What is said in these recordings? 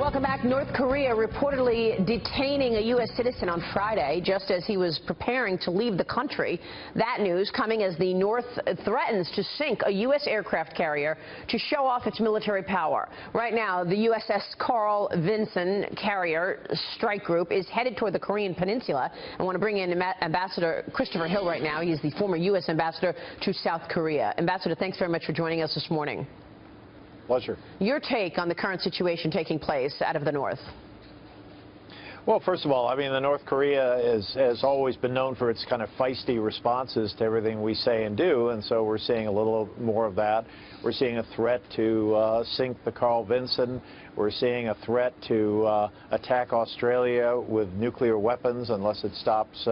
Welcome back. North Korea reportedly detaining a U.S. citizen on Friday just as he was preparing to leave the country. That news coming as the North threatens to sink a U.S. aircraft carrier to show off its military power. Right now, the USS Carl Vinson carrier strike group is headed toward the Korean Peninsula. I want to bring in Ambassador Christopher Hill right now. He's the former U.S. ambassador to South Korea. Ambassador, thanks very much for joining us this morning. Pleasure. Your take on the current situation taking place out of the North? Well, first of all, I mean, North Korea has always been known for its kind of feisty responses to everything we say and do, and so we're seeing a little more of that. We're seeing a threat to sink the Carl Vinson. We're seeing a threat to attack Australia with nuclear weapons unless it stops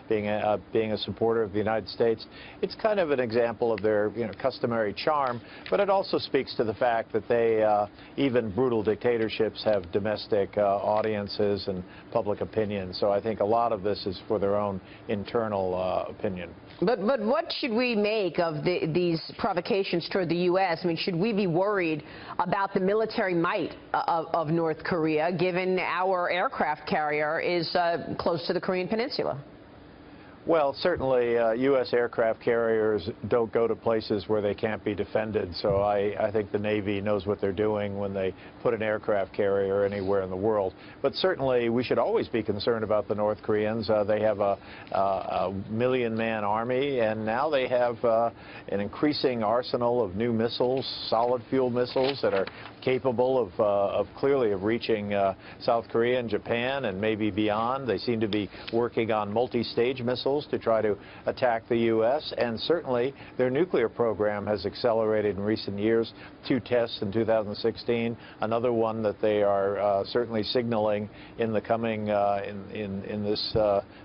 being a supporter of the United States. It's kind of an example of their customary charm, but it also speaks to the fact that they, even brutal dictatorships, have domestic audiences and public opinion. So I think a lot of this is for their own internal opinion. But what should we make of these provocations toward the U.S.? I mean, should we be worried about the military might of North Korea, given our aircraft carrier is close to the Korean Peninsula? Well, certainly U.S. aircraft carriers don't go to places where they can't be defended, so I think the Navy knows what they're doing when they put an aircraft carrier anywhere in the world. But certainly we should always be concerned about the North Koreans. They have a million-man army, and now they have an increasing arsenal of new missiles, solid fuel missiles that are capable of clearly of reaching South Korea and Japan and maybe beyond. They seem to be working on multi-stage missiles to try to attack the U.S., and certainly their nuclear program has accelerated in recent years. 2 tests in 2016, another one that they are certainly signaling in the coming in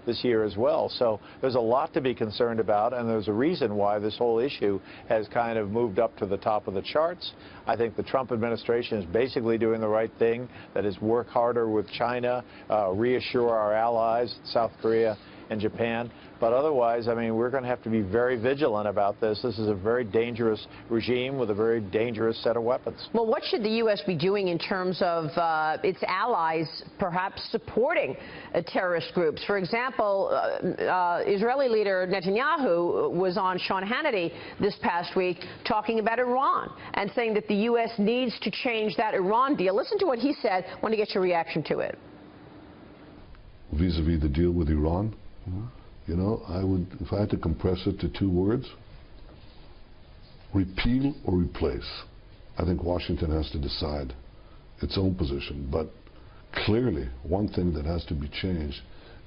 this year as well. So there's a lot to be concerned about, and there's a reason why this whole issue has kind of moved up to the top of the charts. I think the Trump administration is basically doing the right thing, that is work harder with China, reassure our allies, South Korea and Japan. But otherwise, I mean, we're going to have to be very vigilant about this. This is a very dangerous regime with a very dangerous set of weapons. Well, what should the U.S. be doing in terms of its allies perhaps supporting terrorist groups? For example, Israeli leader Netanyahu was on Sean Hannity this past week talking about Iran and saying that the U.S. needs to change that Iran deal. Listen to what he said. I want to get your reaction to it. Vis-a-vis the deal with Iran, you know, I would, if I had to compress it to 2 words, repeal or replace. I think Washington has to decide its own position, but clearly one thing that has to be changed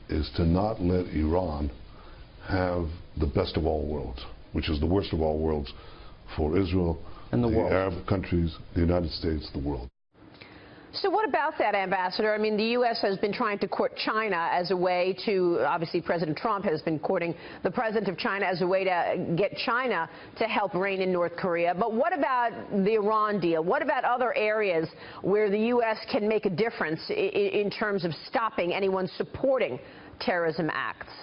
is to not let Iran have the best of all worlds, which is the worst of all worlds for Israel, and the Arab countries, the United States, the world. So what about that, Ambassador? I mean, the U.S. has been trying to court China as a way to, obviously President Trump has been courting the president of China as a way to get China to help rein in North Korea. But what about the Iran deal? What about other areas where the U.S. can make a difference in terms of stopping anyone supporting terrorism acts?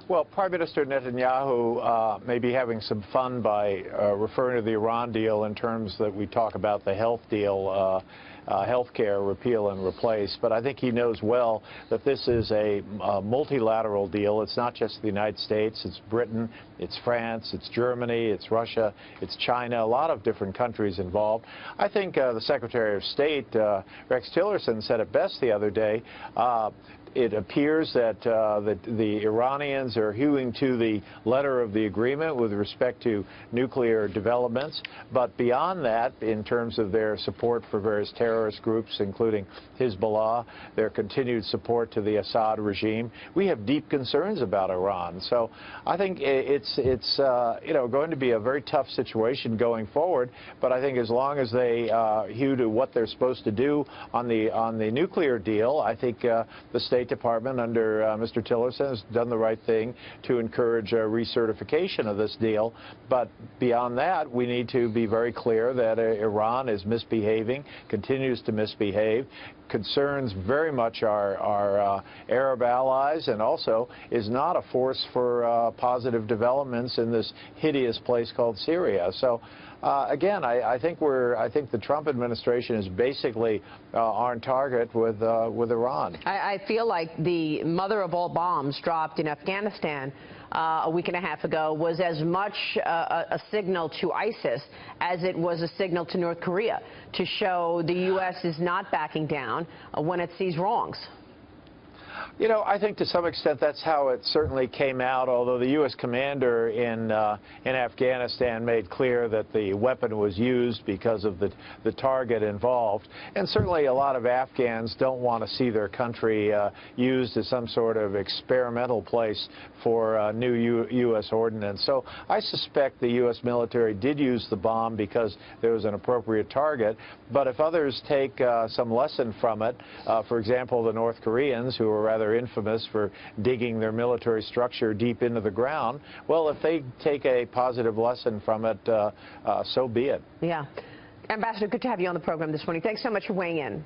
Well, Prime Minister Netanyahu may be having some fun by referring to the Iran deal in terms that we talk about the health deal, health care repeal and replace. But I think he knows well that this is a multilateral deal. It's not just the United States. It's Britain, it's France, it's Germany, it's Russia, it's China, a lot of different countries involved. I think the Secretary of State, Rex Tillerson, said it best the other day. It appears that the Iranians are hewing to the letter of the agreement with respect to nuclear developments. But beyond that, in terms of their support for various terrorist groups, including Hezbollah, their continued support to the Assad regime, we have deep concerns about Iran. So I think it's going to be a very tough situation going forward. But I think as long as they hew to what they're supposed to do on the nuclear deal, I think the State Department under Mr. Tillerson has done the right thing to encourage recertification of this deal. But beyond that, we need to be very clear that Iran is misbehaving, continues to misbehave, concerns very much our Arab allies, and also is not a force for positive developments in this hideous place called Syria. So Again, I think the Trump administration is basically on target with Iran. I feel like the mother of all bombs dropped in Afghanistan a week and a half ago was as much a signal to ISIS as it was a signal to North Korea to show the U.S. is not backing down when it sees wrongs. You know, I think to some extent that's how it certainly came out, although the U.S. commander in Afghanistan made clear that the weapon was used because of the target involved. And certainly a lot of Afghans don't want to see their country used as some sort of experimental place for new U.S. ordnance. So I suspect the U.S. military did use the bomb because there was an appropriate target. But if others take some lesson from it, for example, the North Koreans, who are rather infamous for digging their military structure deep into the ground, well, if they take a positive lesson from it, so be it. Yeah. Ambassador, good to have you on the program this morning. Thanks so much for weighing in.